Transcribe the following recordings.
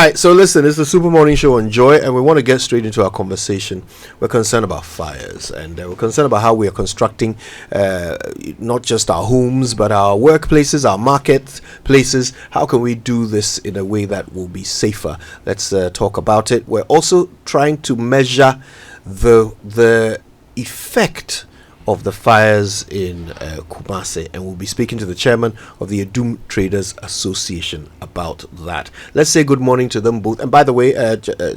right, so listen, it's the Super Morning Show on Joy, and we want to get straight into our conversation. We're concerned about fires, and we're concerned about how we are constructing not just our homes, but our workplaces, our marketplaces. How can we do this in a way that will be safer? Let's talk about it. We're also trying to measure the effect of the fires in Kumasi, and we'll be speaking to the chairman of the Adum Traders Association about that. Let's say good morning to them both. And by the way,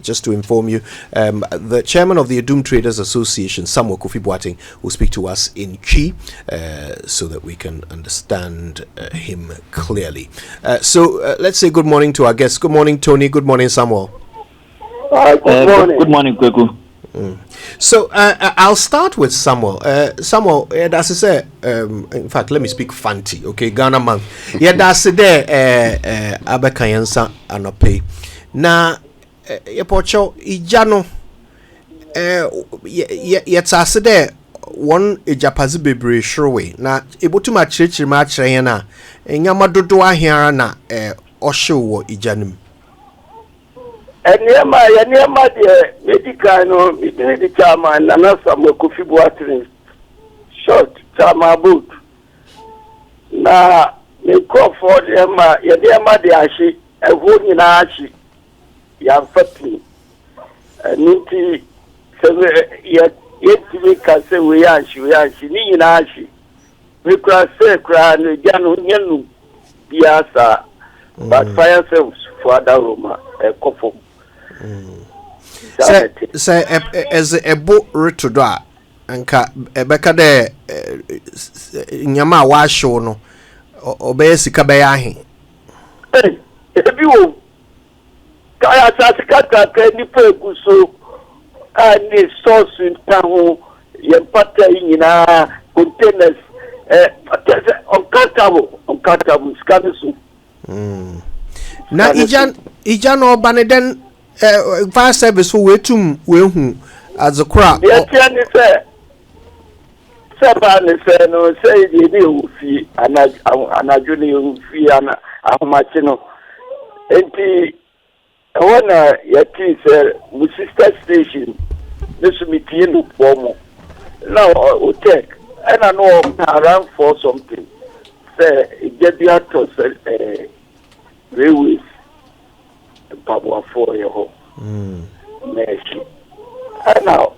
just to inform you, the chairman of the Adum Traders Association, Samuel Kofi Boateng, will speak to us in Chi so that we can understand him clearly. So let's say good morning to our guests. Good morning, Tony. Good morning, Samuel. Good morning. Good morning, Kweku. So I'll start with Samuel. Samuel, as I say, in fact, let me speak Fanti, okay? Ghana man. Yeah, that's there. Abekayansa anope. Na yepocho ijano. Yetase there. One ejapazi bebre shrowe. Na ebotu ma chirichiri ma chire na. Nyama dodo ahiara na osho ijanim. Enema the medical no the chairman na Samuel Kofi Boateng short chairman boot na me call for them the ashi eho nyina ashi ya fati nti se ye ka se we ashi ni nyina ashi we kra se kra no janu nyanu biasa but fire service for other room kofo say as a boat reto a anka ebeka de nyama wa show no obey sika be ahe ebi wo kaya sasikata ni peku so ani source ntaho ye pata nyina containers uncountable scan so na ijan obaneden fire service for wetum wehu as a crowd. Yes, say no say the ufi anajuni ufi ana ahumachino enti wana yati say mu sister station this meeting no formo now o take and I know around for something say get the actors railways Pabwa for your home. Merci. And now,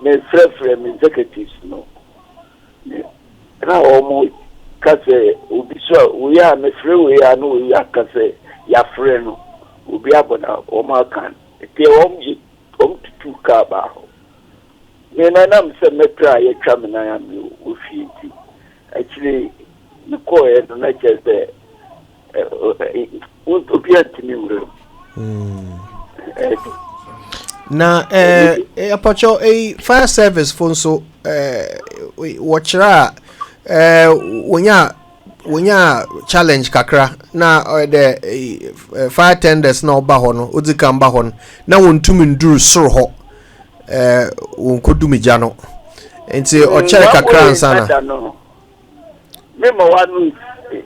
my friend executives no. Now, almost because we are my friend, we are no, we are because your friend will be able to Omakan. They only come to two car bar. Then I'm saying, I try a chairman. I am with you. Actually, the core and not just there. Na apacho a fire service phone so watchra wonya challenge kakra na the fire tenders na oba ho no odika mba ho na wontumi nduru soro ho wonkodumi gya no enti o chere kakra ansana memo wanu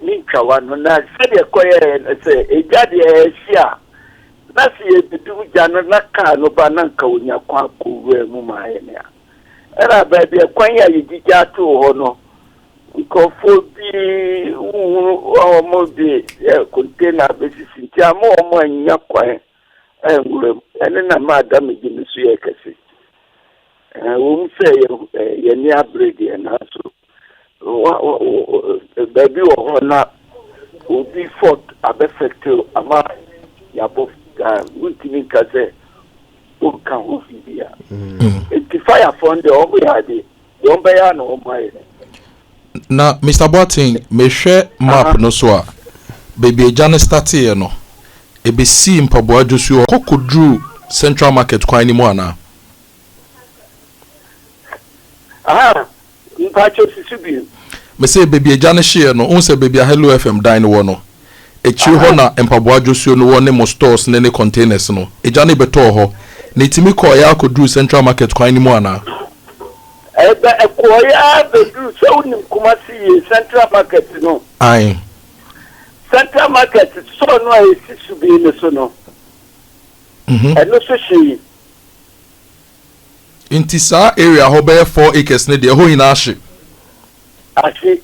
ni kawano na se koye se ejade ehia na se ebidu jano na ka no ba na nka onya kwa kowe mu maaye ne era ba bi kwan ya yigija to ho no ko fo bi o mo bi container basis ti amo mo anya kwan ngure ene na ma da me gi nsu ye kase wo mu se ye ni abrede na so baby or not will be fought affected ama yabo ultimi kaze o kan o fibia it fire fund the obiade yomba ya no omai na Mr. Boateng me hwe map no so a baby ejane start here no e be see mpaboa josu kokodru central market kwan ni mu ana mpacho sisubi me say baby ejane share no on say baby Hello FM dine wo no echi ho na mpaboa josu no wo ne mo stores ne containers no ejane beto ho na timi call ya akodru central market kwan ni mu ana ekoya bedu so unim Kumasi central market no ai Central Market so no esi su bi ne so no. Eno so shi. Inti saa area ho be 4 acres ne de ho ina ahye. Ahye.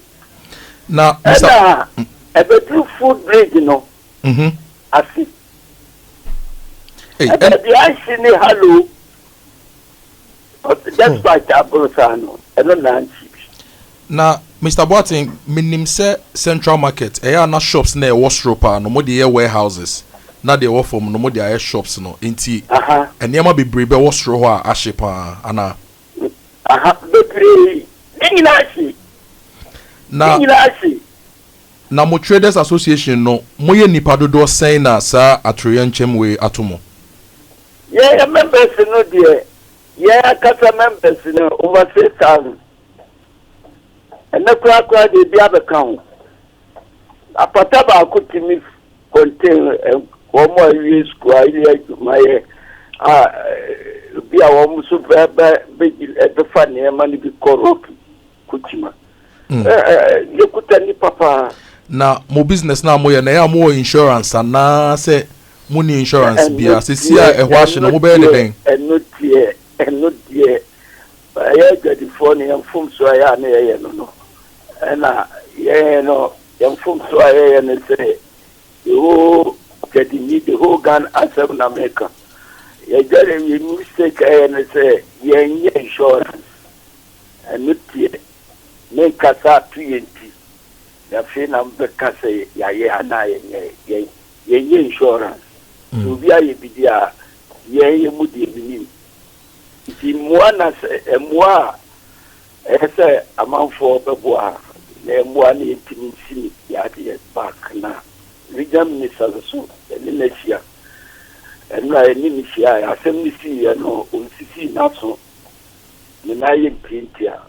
Na Mr. Ebedru food bridge no. Ahye. Hey, and the ahye ni hello. That's why Tabosano. Eno nanchi. Na Mr. Boating, minim se Central Market, na shops na washropa no mo de warehouses. Na de wo from no mo de shops no. Inti enema bebre be washro ho a ahye pa ana. Bebre. Inginashi. Na mo Traders Association no, mo ye nipa dodo sen na sa atroyanchem we atomo. Yeah, members no there. Yeah, kasa members no over 6,000. And the crack they be able to count. A pataba could me contain one more years square my be a woman super big at the funny money be corrupt kuchima. You could tell me papa. Na mo business na mo ye na ya mo insurance na say money insurance bia se sia e ho ahye no mo be de den. And not yet. I got the phone and from so I no. And no, young from so I and say, you get need the whole gun as in America. You got a mistake and say, yeah, insurance. And not yet. Make us up 20. The fin of the cassa, yeah, insurance. To be a bidia, yeah, moody. If mwana se mwa ese amanfo beboa na mwa ni intimisi ya de back na region minister so ni nafia na ni nafia ya semisi ya no onsisi na so ni na ye printia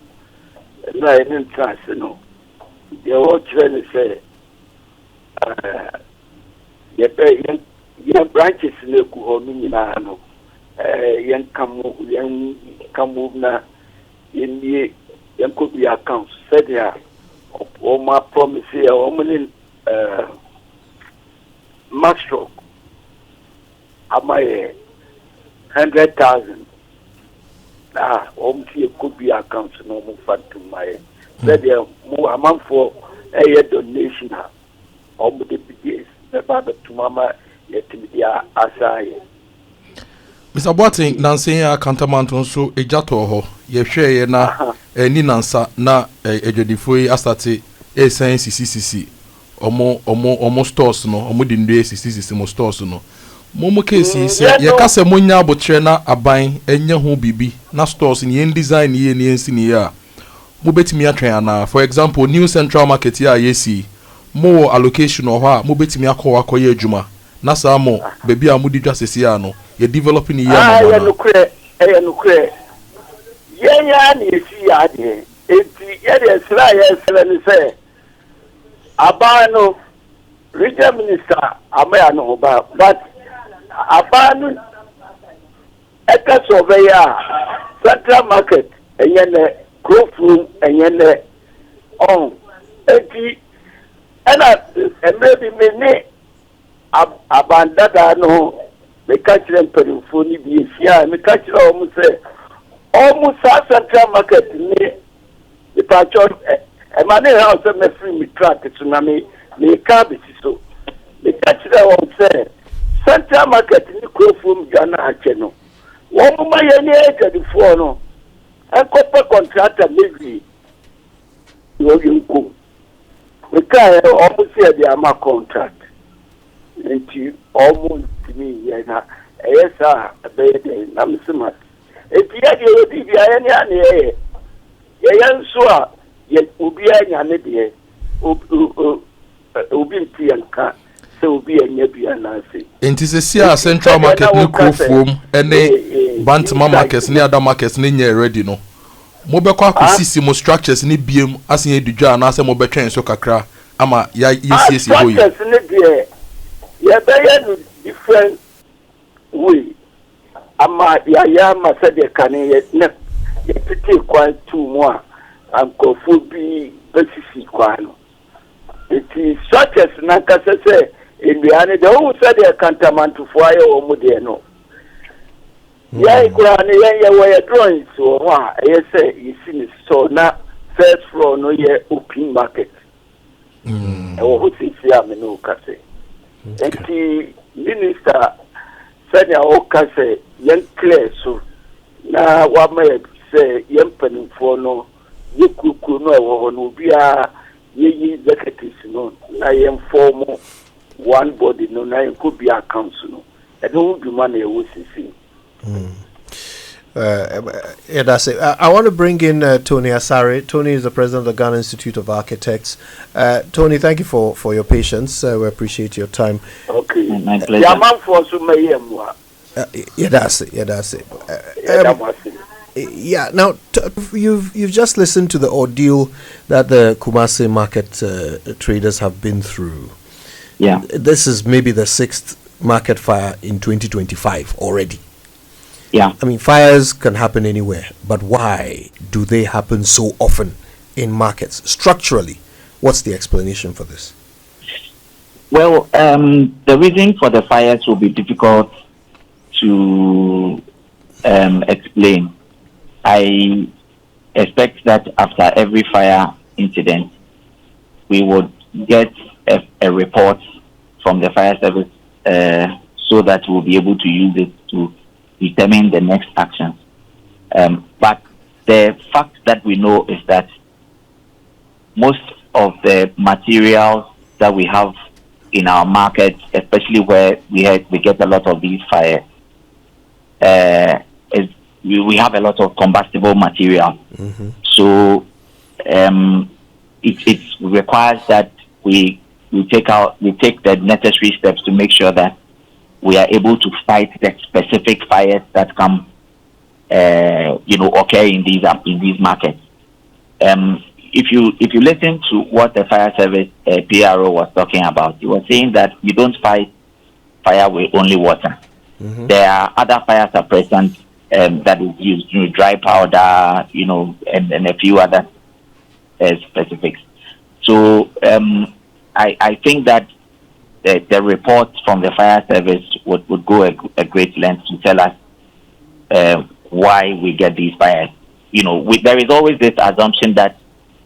na ni trans no de o trend se ye branches ne ku ho ni na no yan kamu na yan could be accounts said ya or my promise here or many master am I 100,000 could be accounts no more fun to my said ya more amount for a donation or the biggest the to mama yet aside. Mr. Boating nansen ya Cantonment nso ejato ho ye hwe ye na ni nansa na edwedifo yi astate esen sisi omo stores no omo de ndue sisi mo stores no mo case se ye kase mo nya abotre na aban enye ho bibi na stores ni en design ye ni ensi ni ya mo betimi atwen ana for example New Central Market ya yesi mo allocation ho a mo betimi akoye adwuma na sa mo bebi a mo di dwa sesi ya no ye developing ye ya no kre ya ni esi ya de enti ya de sra ya sra ni se abano regional minister amaya no ba but abano eka surveyor Central Market enye growth room enye on enti ana maybe me abandada no me catch them for ni bi sia me catch them say almost Central Market ni the patron e mane house me free me track tsunami me ka bi so me catch them say Central Market ni crofum Ghana ache no won ma ye ni e the phone no en copper contractor maybe you go we ka almost say the ama contract enti almost me na esa be na msima enti ya de bibia ya ni ane ya nso a ye obi anya ne de obi nti yanka se obi anya bia na se enti se sia Central Market ni krofom ene Bantama Markets ni Adum Markets ni nye ready no mo be kwa akosisi mo structures ni biem asen edudwa na ase mo be twen so kakra ama ya yesiesi hoyi yeah, they are different way. Ama ya ma said they can ye pity quite too more and go full be basically quite. It is such as nankasa sɛ nduane de wo sɛ de kantamantofoɔ ayɛ wɔ mu deɛ no yɛn kura ne yɛn yɛ wɔ yɛ drawings wɔ hɔ a ɛyɛ sɛ yɛsi ne so na first floor no yɛ open market ɛwɔ hɔ sisi a me ne wo ka sɛ nti minister sɛnea wɔka sɛ yɛn clear so na wama yɛ sɛ yɛn mpanimfoɔ no yɛ kurukuru no ɛwɔ hɔ no obiara yɛyi executives no na yɛn form one body no na yɛn kɔ bi accounts no ɛno ho dwuma na ɛwɔ sisi. Yeah, that's it. I want to bring in Tony Asare. Tony is the president of the Ghana Institute of Architects. Tony, thank you for your patience. We appreciate your time. Okay. My pleasure. Yeah, that's it. Yeah, that's it. Yeah. Now, you've just listened to the ordeal that the Kumasi market traders have been through. Yeah. This is maybe the 6th market fire in 2025 already. Yeah. I mean, fires can happen anywhere, but why do they happen so often in markets? Structurally, what's the explanation for this? Well, the reason for the fires will be difficult to explain. I expect that after every fire incident, we would get a report from the fire service so that we'll be able to use it to determine the next actions. But the fact that we know is that most of the materials that we have in our market, especially where we get a lot of these fires, we have a lot of combustible material. Mm-hmm. So it requires that we take the necessary steps to make sure that we are able to fight the specific fires that come, occur in these markets. If you listen to what the fire service PRO was talking about, he was saying that you don't fight fire with only water. Mm-hmm. There are other fire suppressants that is used, dry powder, and a few other specifics. So I think that the report from the fire service would go a great length to tell us why we get these fires. There is always this assumption that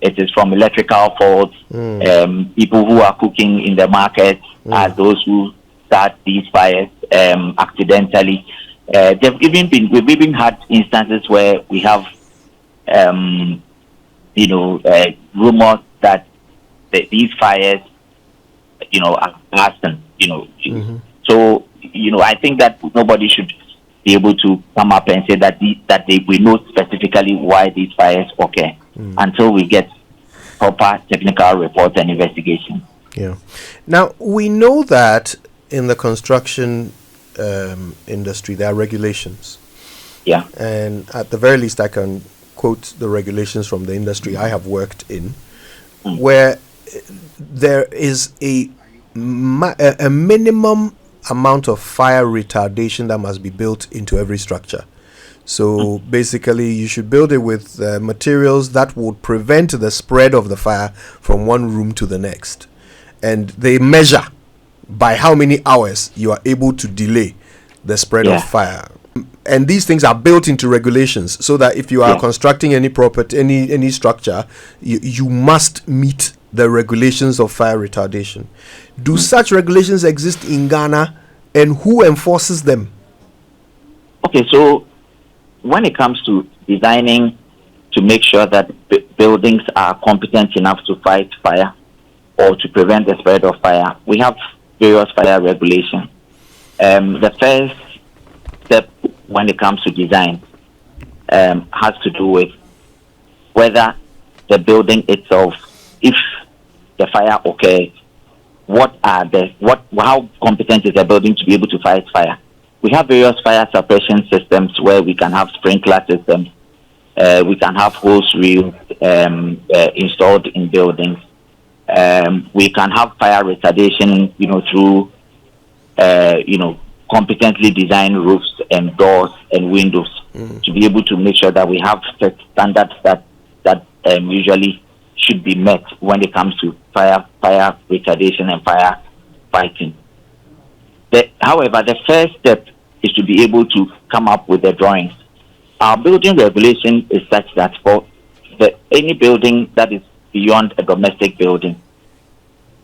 it is from electrical faults. People who are cooking in the market are those who start these fires accidentally. We've even had instances where we have, rumors that these fires, are arson. Mm-hmm. So I think that nobody should be able to come up and say that we know specifically why these fires occur until we get proper technical reports and investigation. Yeah. Now we know that in the construction industry there are regulations. Yeah. And at the very least, I can quote the regulations from the industry I have worked in, where there is a minimum amount of fire retardation that must be built into every structure. So basically, you should build it with materials that would prevent the spread of the fire from one room to the next. And they measure by how many hours you are able to delay the spread of fire. And these things are built into regulations so that if you are constructing any property, any structure, you must meet the regulations of fire retardation. Do such regulations exist in Ghana, and who enforces them? Okay, so when it comes to designing to make sure that buildings are competent enough to fight fire or to prevent the spread of fire, we have various fire regulations. The first step when it comes to design has to do with whether the building itself, if the fire occurs, how competent is the building to be able to fight fire? We have various fire suppression systems where we can have sprinkler systems, we can have hose reels installed in buildings. We can have fire retardation, through competently designed roofs and doors and windows to be able to make sure that we have set standards that usually should be met when it comes to fire retardation and fire fighting. However, the first step is to be able to come up with the drawings. Our building regulation is such that for any building that is beyond a domestic building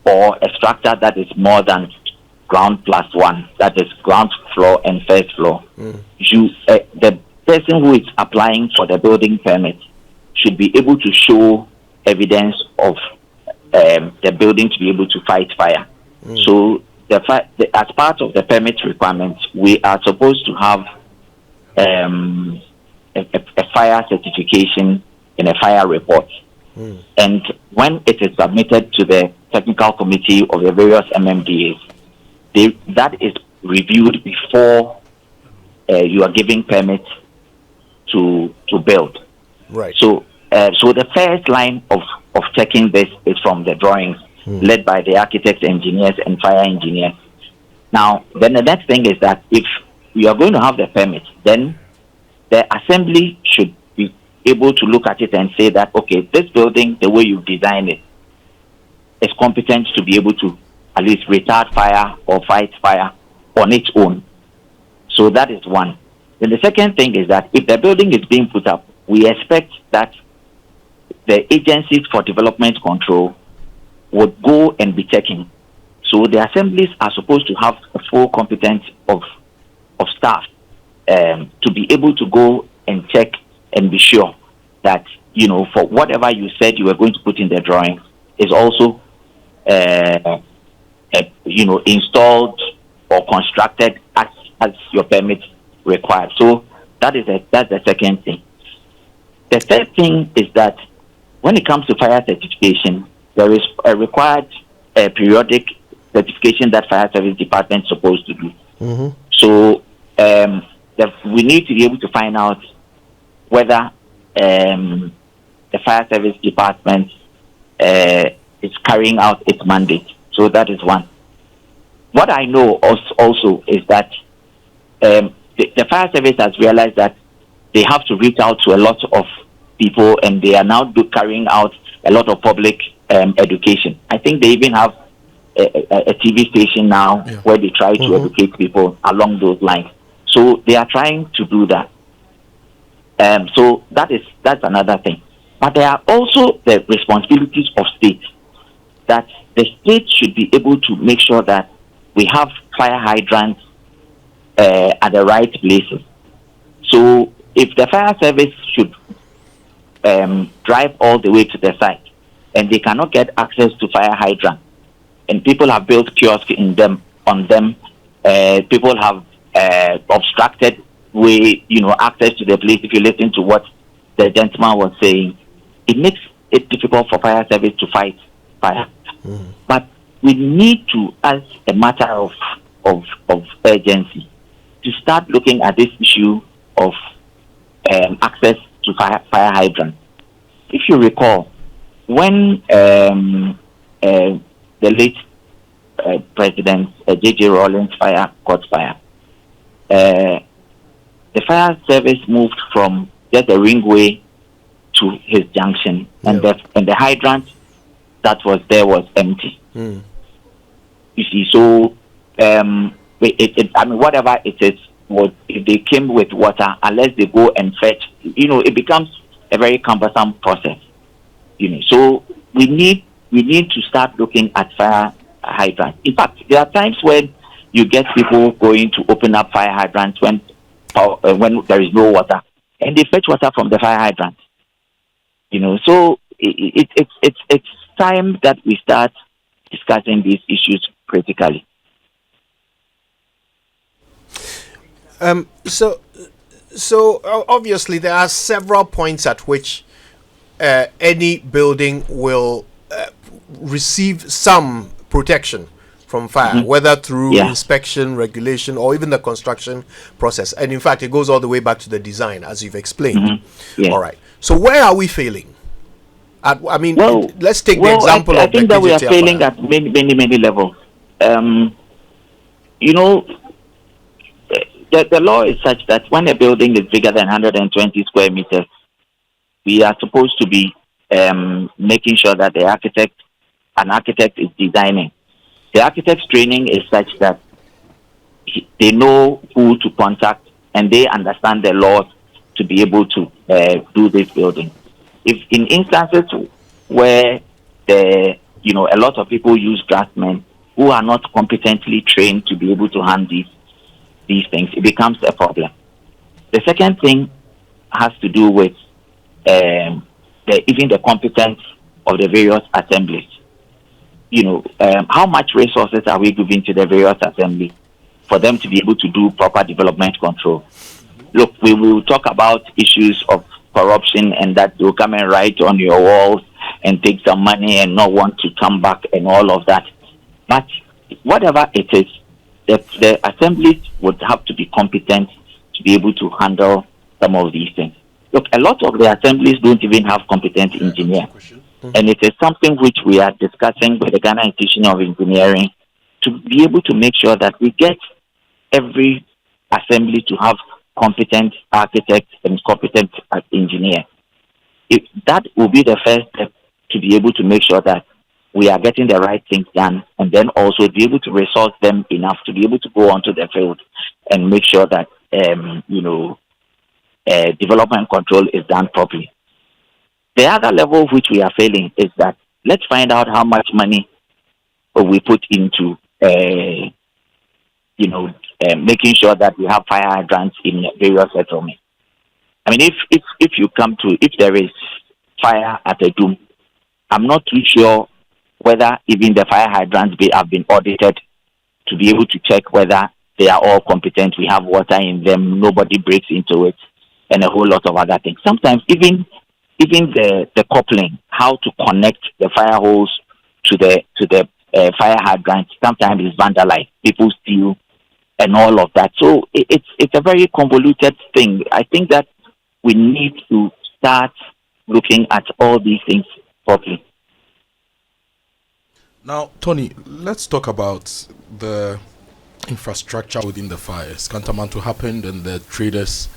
or a structure that is more than ground plus one, that is ground floor and first floor, the person who is applying for the building permit should be able to show evidence of the building to be able to fight fire. So as part of the permit requirements, we are supposed to have a fire certification and a fire report. And when it is submitted to the technical committee of the various MMDAs, that is reviewed before you are giving permit to build. Right. So the first line of checking this is from the drawings led by the architects, engineers, and fire engineers. Now, then the next thing is that if you are going to have the permit, then the assembly should be able to look at it and say that, okay, this building, the way you design it, is competent to be able to at least retard fire or fight fire on its own. So that is one. Then the second thing is that if the building is being put up, we expect that the agencies for development control would go and be checking. So the assemblies are supposed to have a full competence of staff to be able to go and check and be sure that, for whatever you said you were going to put in the drawing is also, installed or constructed as your permit required. So that's the second thing. The third thing is that when it comes to fire certification, there is a required periodic certification that fire service department is supposed to do. So we need to be able to find out whether the fire service department is carrying out its mandate. So that is one. What I know also is that the fire service has realized that they have to reach out to a lot of people, and they are now carrying out a lot of public education. I think they even have a TV station now where they try to educate people along those lines. So they are trying to do that. So that's another thing. But there are also the responsibilities of states, that the state should be able to make sure that we have fire hydrants at the right places. So if the fire service should drive all the way to the site and they cannot get access to fire hydrant, and people have built kiosks on them, people have obstructed access to the place. If you listen to what the gentleman was saying, it makes it difficult for fire service to fight fire. But we need to, as a matter of urgency, to start looking at this issue of access to fire hydrant. If you recall, when the late President J.J. Rawlings fire caught fire, the fire service moved from just a ringway to his junction, and the hydrant that was there was empty. You see, so whatever it is, if they came with water, unless they go and fetch, it becomes a very cumbersome process. So we need to start looking at fire hydrants. In fact, there are times when you get people going to open up fire hydrants when there is no water, and they fetch water from the fire hydrant. So it's time that we start discussing these issues critically. So obviously there are several points at which any building will receive some protection from fire, whether through inspection, regulation, or even the construction process. And in fact, it goes all the way back to the design, as you've explained. All right. So where are we failing? Let's take the example of I think that we are failing fire. at many levels. The law is such that when a building is bigger than 120 square meters, we are supposed to be making sure that an architect is designing. The architect's training is such that they know who to contact and they understand the laws to be able to do this building. If in instances where a lot of people use draftsmen who are not competently trained to be able to handle these things, it becomes a problem. The second thing has to do with even the competence of the various assemblies. How much resources are we giving to the various assemblies for them to be able to do proper development control? Look, we will talk about issues of corruption and that they'll come and write on your walls and take some money and not want to come back and all of that. But whatever it is, the assemblies would have to be competent to be able to handle some of these things. Look, a lot of the assemblies don't even have competent engineers. And it is something which we are discussing with the Ghana Institution of Engineering to be able to make sure that we get every assembly to have competent architects and competent engineers. That will be the first step to be able to make sure that we are getting the right things done, and then also be able to resource them enough to be able to go onto the field and make sure that development control is done properly. The other level which we are failing is that let's find out how much money we put into making sure that we have fire hydrants in various settlements. I mean, if there is fire at Adum, I'm not too sure whether even the fire hydrants have been audited to be able to check whether they are all competent. We have water in them, nobody breaks into it, and a whole lot of other things. Sometimes even the coupling, how to connect the fire hose to the fire hydrant, sometimes is vandalized. People steal and all of that. So it's a very convoluted thing. I think that we need to start looking at all these things properly. Now, Tony, let's talk about the infrastructure within the fires. Kantamanto happened, and the traders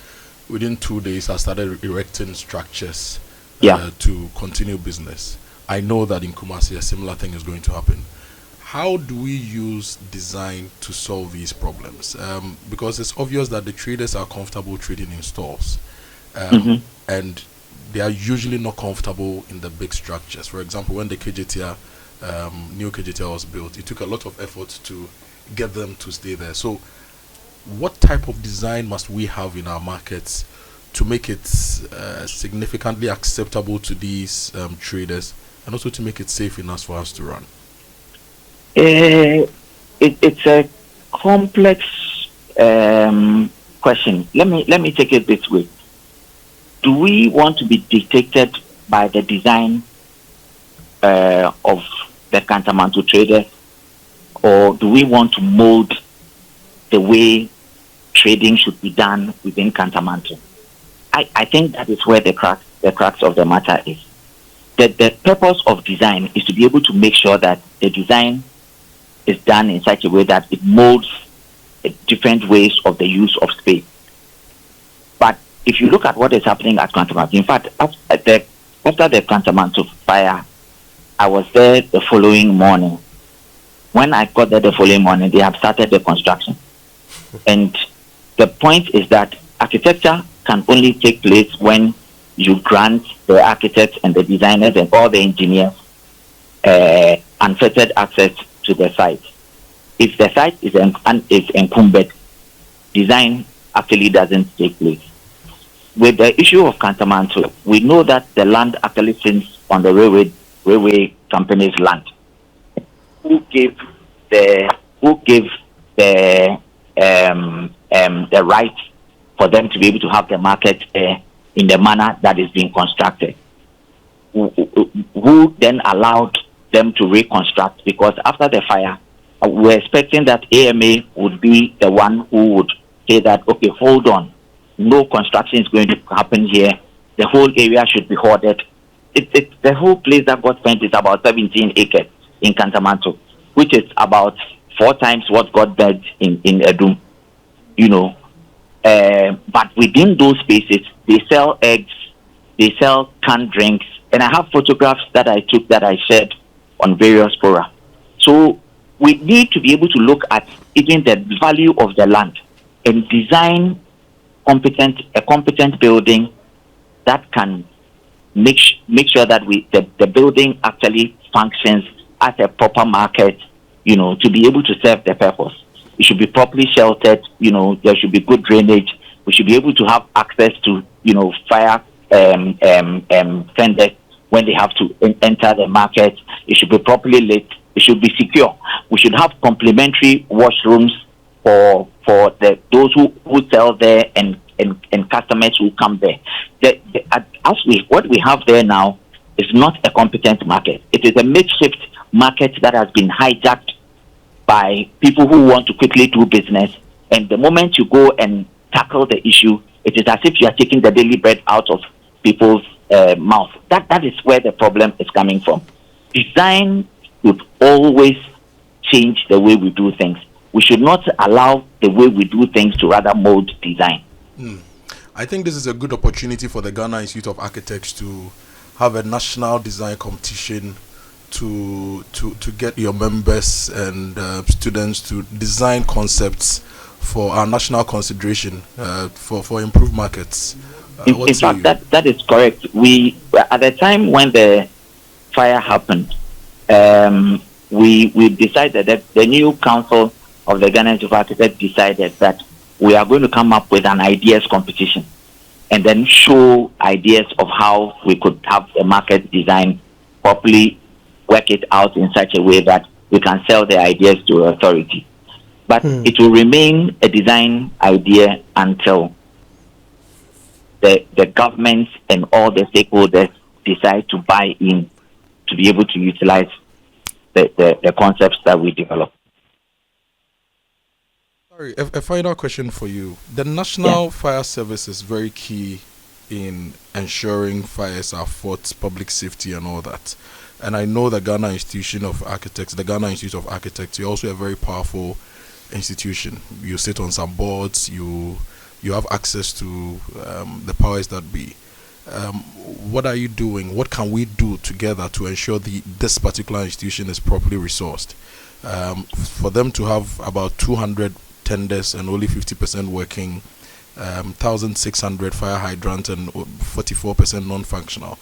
within 2 days have started erecting structures to continue business. I know that in Kumasi a similar thing is going to happen. How do we use design to solve these problems? Because it's obvious that the traders are comfortable trading in stores, and they are usually not comfortable in the big structures. For example, when the KJTR, new KJTR was built, it took a lot of effort to get them to stay there. So what type of design must we have in our markets to make it significantly acceptable to these traders, and also to make it safe enough for us to run? It's a complex question. Let me take it this way. Do we want to be dictated by the design of the Kantamanto traders, or do we want to mold the way trading should be done within Kantamanto? I think that is where the crux of the matter is. The purpose of design is to be able to make sure that the design is done in such a way that it molds different ways of the use of space. But if you look at what is happening at Kantamanto, in fact, after the Kantamanto fire, I was there the following morning. When I got there the following morning, they have started the construction. And the point is that architecture can only take place when you grant the architects and the designers and all the engineers unfettered access to the site. If the site is encumbered, design actually doesn't take place. With the issue of Kantamanto, we know that the land actually sits on the railway company's land. Who gave the right for them to be able to have the market in the manner that is being constructed? Who then allowed them to reconstruct? Because after the fire, we're expecting that AMA would be the one who would say that, okay, hold on, no construction is going to happen here. The whole area should be hoarded. It's the whole place that got spent is about 17 acres in Kantamanto, which is about 4 times what got built in Adum. But within those spaces, they sell eggs, they sell canned drinks, And I have photographs that I took that I shared on various fora. So we need to be able to look at even the value of the land and design a competent building that can make sure that the building actually functions as a proper market, to be able to serve the purpose. It should be properly sheltered, there should be good drainage. We should be able to have access to, fire vendors when they have to enter the market. It should be properly lit. It should be secure. We should have complementary washrooms for those who sell there and customers who come there. What we have there now is not a competent market. It is a makeshift market that has been hijacked by people who want to quickly do business. And the moment you go and tackle the issue, it is as if you are taking the daily bread out of people's mouth. That is where the problem is coming from. Design should always change the way we do things. We should not allow the way we do things to rather mold design. I think this is a good opportunity for the Ghana Institute of Architects to have a national design competition to get your members and students to design concepts for our national consideration for improved markets. In fact, that is correct. We, at the time when the fire happened, we decided that the new council of the Ghana Institute of Architects decided that we are going to come up with an ideas competition and then show ideas of how we could have a market design properly, work it out in such a way that we can sell the ideas to authority. But it will remain a design idea until the government and all the stakeholders decide to buy in to be able to utilize the concepts that we develop. Sorry, a final question for you. The National Fire Service is very key in ensuring fires are fought, public safety and all that. And I know the Ghana Institute of Architects, you're also a very powerful institution. You sit on some boards, you have access to the powers that be. What are you doing? What can we do together to ensure this particular institution is properly resourced? For them to have about 200 tenders and only 50% working, 1,600 fire hydrants and 44% non-functional.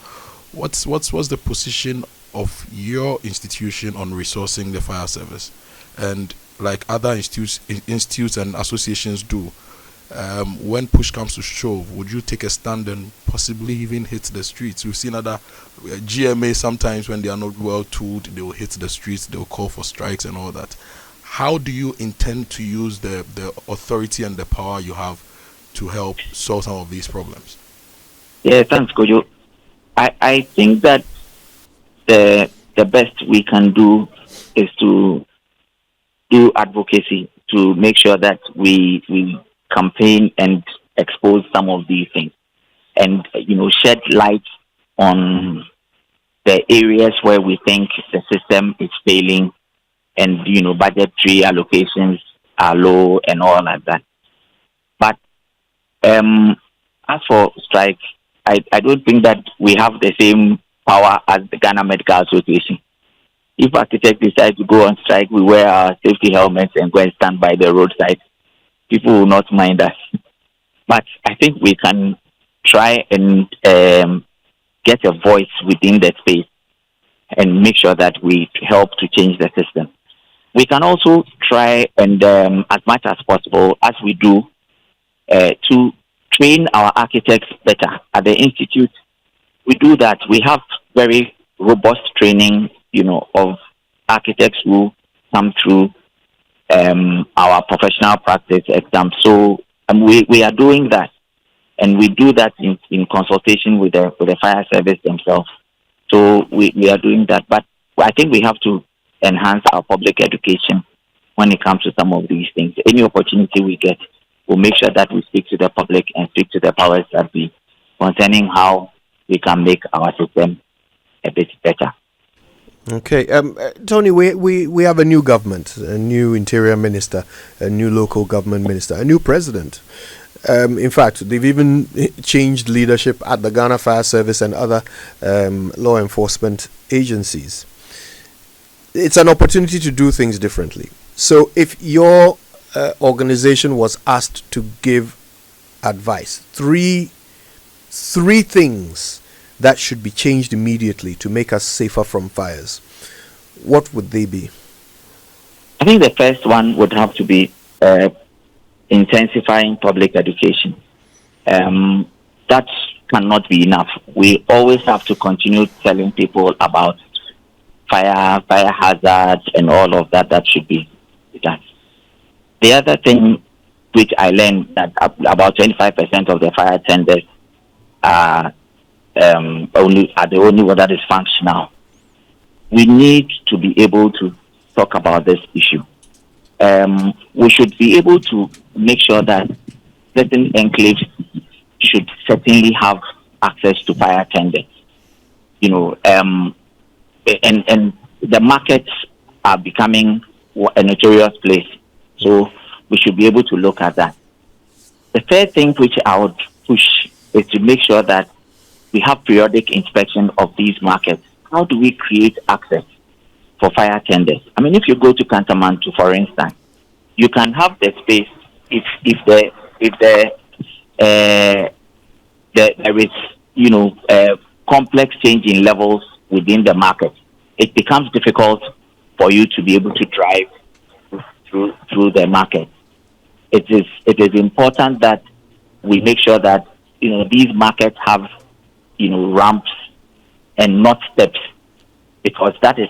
What's the position of your institution on resourcing the fire service? And like other institutes and associations do, when push comes to shove, would you take a stand and possibly even hit the streets? We've seen other GMA sometimes when they are not well tooled, they will hit the streets, they will call for strikes and all that. How do you intend to use the authority and the power you have to help solve some of these problems? Yeah, thanks, Kojo. I think that the best we can do is to do advocacy to make sure that we campaign and expose some of these things and shed light on the areas where we think the system is failing and budgetary allocations are low and all like that. But as for strike, I don't think that we have the same power as the Ghana Medical Association. If architects decide to go on strike, we wear our safety helmets and go and stand by the roadside. People will not mind us. But I think we can try and get a voice within that space and make sure that we help to change the system. We can also try and, as much as possible, as we do, to train our architects better at the institute. We do that. We have very robust training, of architects who come through our professional practice exam. So we are doing that, and we do that in consultation with the fire service themselves. So we are doing that, but I think we have to enhance our public education when it comes to some of these things. Any opportunity we get, we'll make sure that we speak to the public and speak to the powers that be concerning how we can make our system a bit better. Okay, Tony, we have a new government, a new interior minister, a new local government minister, a new president. In fact, they've even changed leadership at the Ghana Fire Service and other law enforcement agencies. It's an opportunity to do things differently. So if your organization was asked to give advice, three things that should be changed immediately to make us safer from fires, what would they be? I think the first one would have to be intensifying public education. That cannot be enough. We always have to continue telling people about fire hazards and all of that. That should be done. The other thing which I learned that about 25% of the fire tenders are the only one that is functional. We need to be able to talk about this issue. We should be able to make sure that certain enclaves should certainly have access to fire tenders. And the markets are becoming a notorious place. So we should be able to look at that. The third thing which I would push is to make sure that we have periodic inspection of these markets. How do we create access for fire tenders? I mean, if you go to Kantamanto, for instance, you can have the space if there is complex change in levels within the market. It becomes difficult for you to be able to drive through the market. It is important that we make sure that these markets have ramps and not steps, because that is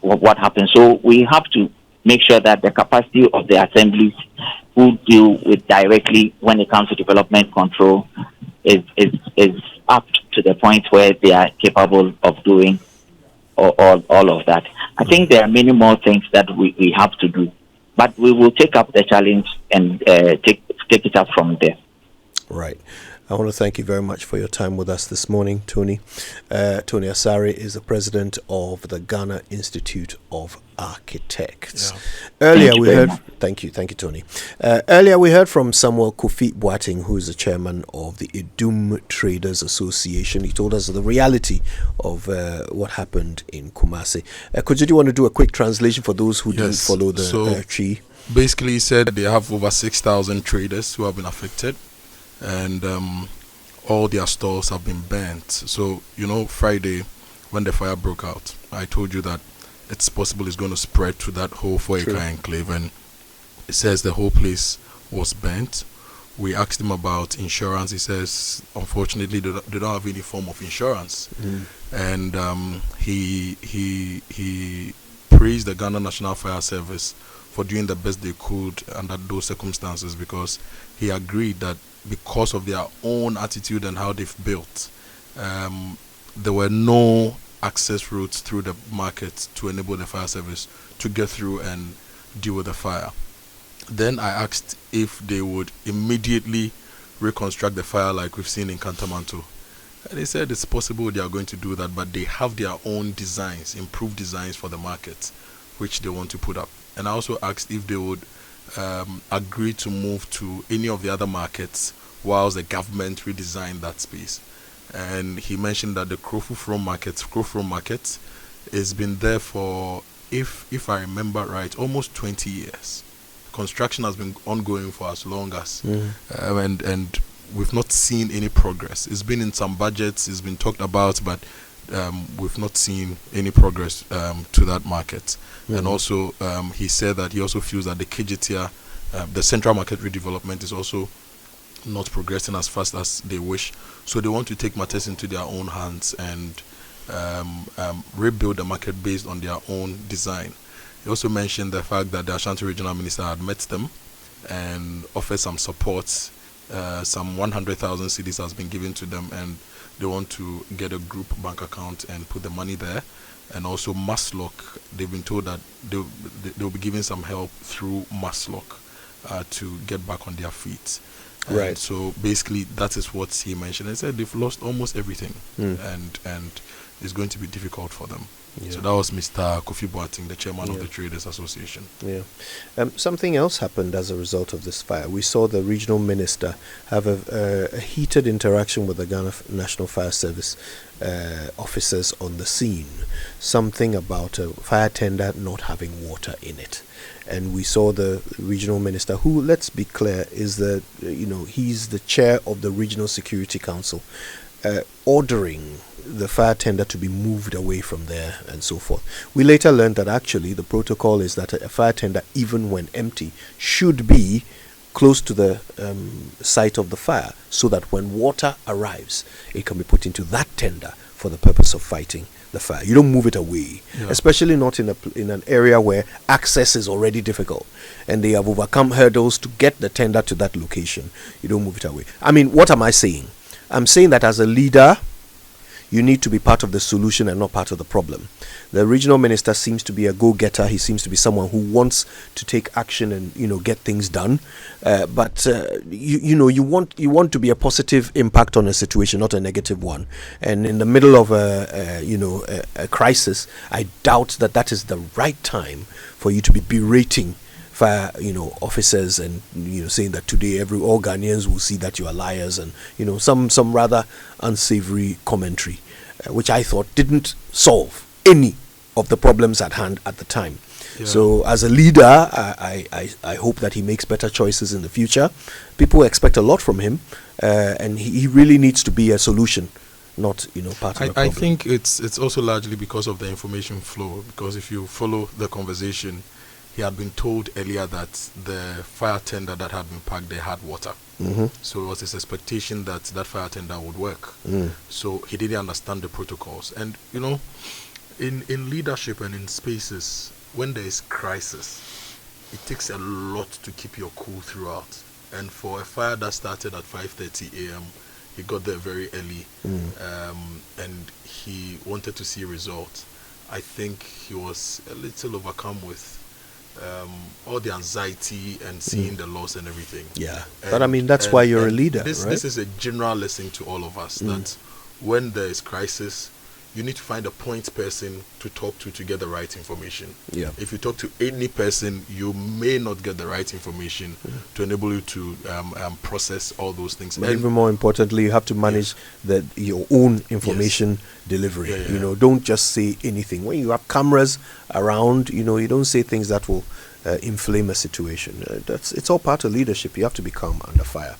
what happens. So we have to make sure that the capacity of the assemblies who deal with directly when it comes to development control is up to the point where they are capable of doing all of that. I think there are many more things that we have to do, but we will take up the challenge and take it up from there. Right. I want to thank you very much for your time with us this morning, Tony. Tony Asare is the president of the Ghana Institute of Architects. Yeah. Earlier we heard, thank you, Tony. Earlier we heard from Samuel Kofi Boateng, who is the chairman of the Adum Traders Association. He told us the reality of what happened in Kumasi. Do you want to do a quick translation for those who didn't follow the tree? Basically, he said they have over 6,000 traders who have been affected, and all their stores have been burnt. So, Friday, when the fire broke out, I told you that it's possible it's going to spread to that whole 4-acre enclave, and it says the whole place was burnt. We asked him about insurance. He says, unfortunately, they don't have any form of insurance. And he praised the Ghana National Fire Service for doing the best they could under those circumstances, because he agreed that because of their own attitude and how they've built, there were no access routes through the market to enable the fire service to get through and deal with the fire. Then I asked if they would immediately reconstruct the fire like we've seen in Kantamanto. And they said it's possible they are going to do that, but they have their own designs, improved designs for the market, which they want to put up. And I also asked if they would agree to move to any of the other markets whilst the government redesigned that space. And he mentioned that the Krofufro market has been there for, if I remember right, almost 20 years. Construction has been ongoing for as long as, and we've not seen any progress. It's been in some budgets, it's been talked about, but we've not seen any progress to that market. And also, he said that he also feels that the KGTR, the Central Market redevelopment, is also not progressing as fast as they wish. So they want to take matters into their own hands and rebuild the market based on their own design. He also mentioned the fact that the Ashanti Regional Minister had met them and offered some support. Some 100,000 cedis has been given to them, and they want to get a group bank account and put the money there. And also Maslock, they've been told that they'll be giving some help through Maslock to get back on their feet. Right. So basically, that is what he mentioned. He said they've lost almost everything, and it's going to be difficult for them. Yeah. So that was Mr. Kofi Boateng, the chairman of Yeah. the Traders Association. Yeah. Something else happened as a result of this fire. We saw the regional minister have a heated interaction with the Ghana National Fire Service officers on the scene. Something about a fire tender not having water in it. And we saw the regional minister, who, let's be clear, is he's the chair of the Regional Security Council, ordering the fire tender to be moved away from there and so forth. We later learned that actually the protocol is that a fire tender, even when empty, should be close to the site of the fire, so that when water arrives, it can be put into that tender for the purpose of fighting the fire. You don't move it away, especially not in an area where access is already difficult and they have overcome hurdles to get the tender to that location. You don't move it away. I mean, what am I saying? I'm saying that as a leader, you need to be part of the solution and not part of the problem. The regional minister seems to be a go-getter. He seems to be someone who wants to take action and get things done. But you want to be a positive impact on a situation, not a negative one. And in the middle of a crisis, I doubt that is the right time for you to be berating fire officers and saying that today all Ghanaians will see that you are liars, and some rather unsavory commentary, which I thought didn't solve any of the problems at hand at the time. So as a leader, I hope that he makes better choices in the future. People expect a lot from him, and he really needs to be a solution, not part of the problem. I think it's also largely because of the information flow, because if you follow the conversation, he had been told earlier that the fire tender that had been packed there had water. So it was his expectation that fire tender would work. So he didn't understand the protocols. And in leadership and in spaces, when there is crisis, it takes a lot to keep your cool throughout. And for a fire that started at 5:30 a.m., he got there very early, and he wanted to see results. I think he was a little overcome with all the anxiety and seeing the loss and everything. But I mean, that's why you're a leader, right? This is a general lesson to all of us, that when there is crisis, you need to find a point person to talk to get the right information. If you talk to any person, you may not get the right information to enable you to process all those things. But even more importantly, you have to manage your own information delivery. Don't just say anything. When you have cameras around, you don't say things that will inflame a situation. It's all part of leadership. You have to be calm under fire.